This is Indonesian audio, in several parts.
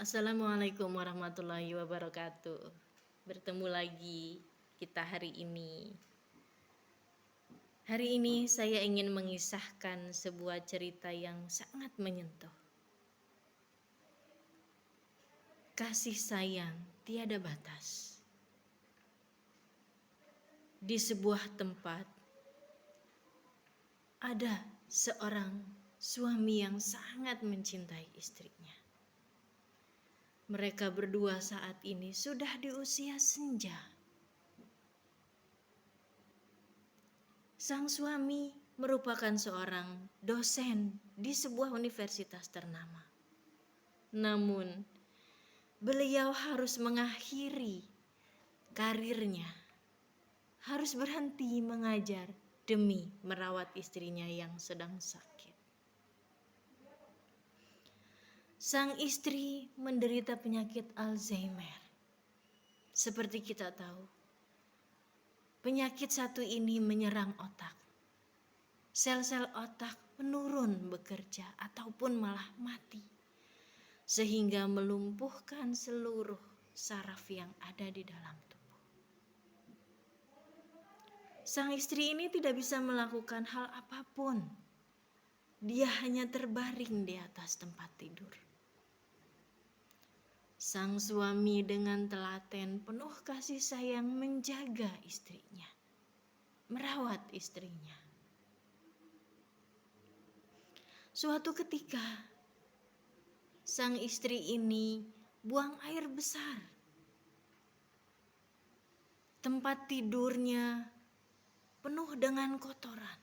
Assalamualaikum warahmatullahi wabarakatuh. Bertemu lagi kita hari ini. Hari ini saya ingin mengisahkan sebuah cerita yang sangat menyentuh. Kasih sayang tiada batas. Di sebuah tempat ada seorang suami yang sangat mencintai istrinya. Mereka berdua saat ini sudah di usia senja. Sang suami merupakan seorang dosen di sebuah universitas ternama. Namun, beliau harus mengakhiri karirnya, harus berhenti mengajar demi merawat istrinya yang sedang sakit. Sang istri menderita penyakit Alzheimer. Seperti kita tahu, penyakit satu ini menyerang otak. Sel-sel otak menurun bekerja ataupun malah mati, sehingga melumpuhkan seluruh saraf yang ada di dalam tubuh. Sang istri ini tidak bisa melakukan hal apapun. Dia hanya terbaring di atas tempat tidur. Sang suami dengan telaten penuh kasih sayang menjaga istrinya, merawat istrinya. Suatu ketika, sang istri ini buang air besar. Tempat tidurnya penuh dengan kotoran.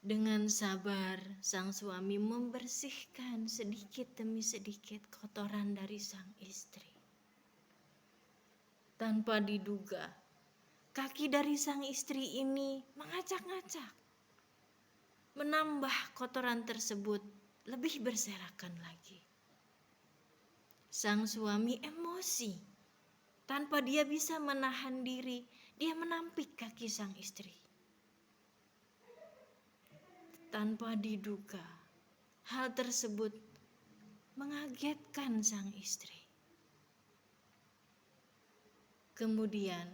Dengan sabar, sang suami membersihkan sedikit demi sedikit kotoran dari sang istri. Tanpa diduga, kaki dari sang istri ini mengacak-ngacak, menambah kotoran tersebut lebih berserakan lagi. Sang suami emosi. Tanpa dia bisa menahan diri, dia menampik kaki sang istri. Tanpa diduga, hal tersebut mengagetkan sang istri. Kemudian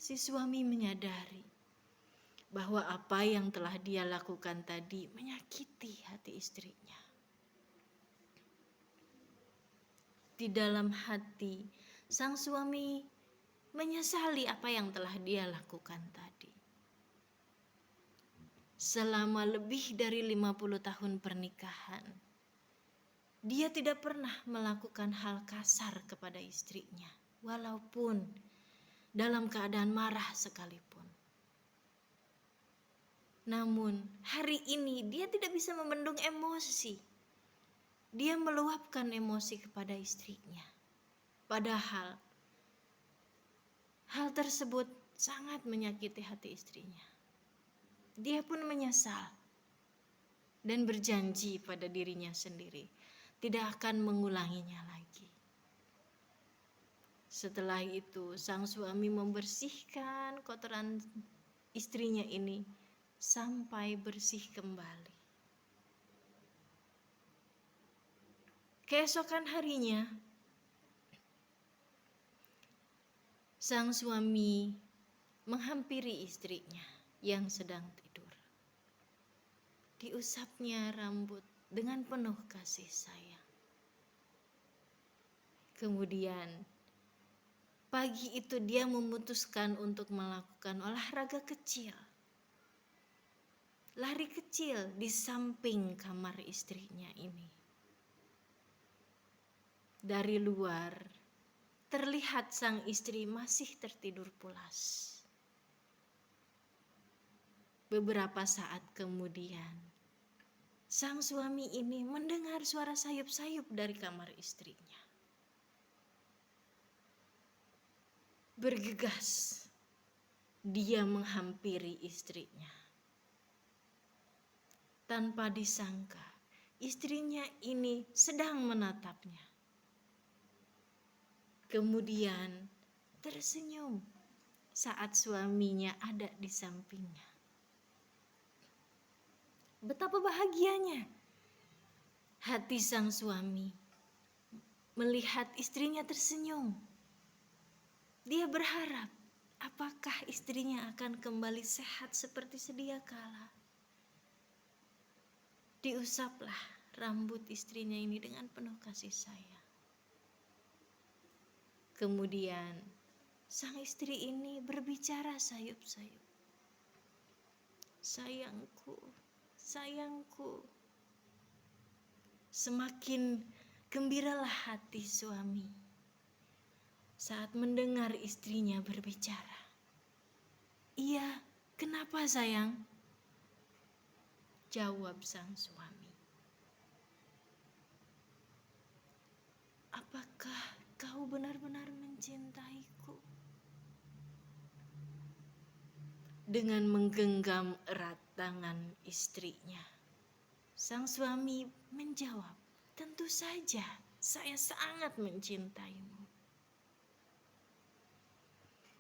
si suami menyadari bahwa apa yang telah dia lakukan tadi menyakiti hati istrinya. Di dalam hati, sang suami menyesali apa yang telah dia lakukan tadi. Selama lebih dari 50 tahun pernikahan, dia tidak pernah melakukan hal kasar kepada istrinya, walaupun dalam keadaan marah sekalipun. Namun hari ini dia tidak bisa membendung emosi. Dia meluapkan emosi kepada istrinya. Padahal hal tersebut sangat menyakiti hati istrinya. Dia pun menyesal dan berjanji pada dirinya sendiri tidak akan mengulanginya lagi. Setelah itu, sang suami membersihkan kotoran istrinya ini sampai bersih kembali. Keesokan harinya, sang suami menghampiri istrinya yang sedang tidur. Diusapnya rambut dengan penuh kasih sayang. Kemudian pagi itu dia memutuskan untuk melakukan olahraga kecil. Lari kecil di samping kamar istrinya ini. Dari luar terlihat sang istri masih tertidur pulas. Beberapa saat kemudian, sang suami ini mendengar suara sayup-sayup dari kamar istrinya. Bergegas, dia menghampiri istrinya. Tanpa disangka, istrinya ini sedang menatapnya. Kemudian tersenyum saat suaminya ada di sampingnya. Betapa bahagianya hati sang suami melihat istrinya tersenyum. Dia berharap apakah istrinya akan kembali sehat seperti sedia kala. Diusaplah rambut istrinya ini dengan penuh kasih sayang. Kemudian sang istri ini berbicara sayup-sayup. Sayangku, sayangku. Semakin gembiralah hati suami saat mendengar istrinya berbicara. Iya, kenapa sayang? Jawab sang suami. Apakah kau benar-benar mencintaiku? Dengan menggenggam erat tangan istrinya, sang suami menjawab, tentu saja saya sangat mencintaimu.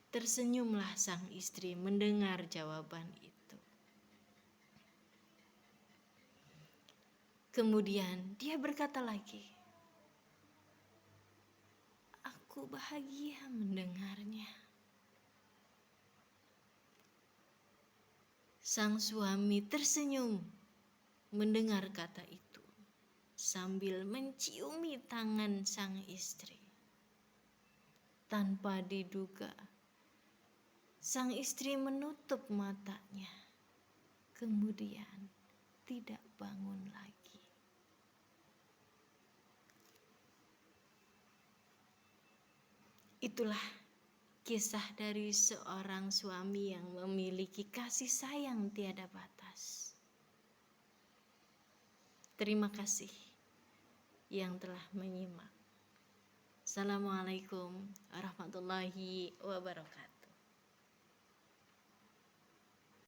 Tersenyumlah sang istri mendengar jawaban itu. Kemudian dia berkata lagi, aku bahagia mendengarnya. Sang suami tersenyum mendengar kata itu sambil menciumi tangan sang istri. Tanpa diduga, sang istri menutup matanya, kemudian tidak bangun lagi. Itulah kisah dari seorang suami yang memiliki kasih sayang tiada batas. Terima kasih yang telah menyimak. Assalamualaikum warahmatullahi wabarakatuh.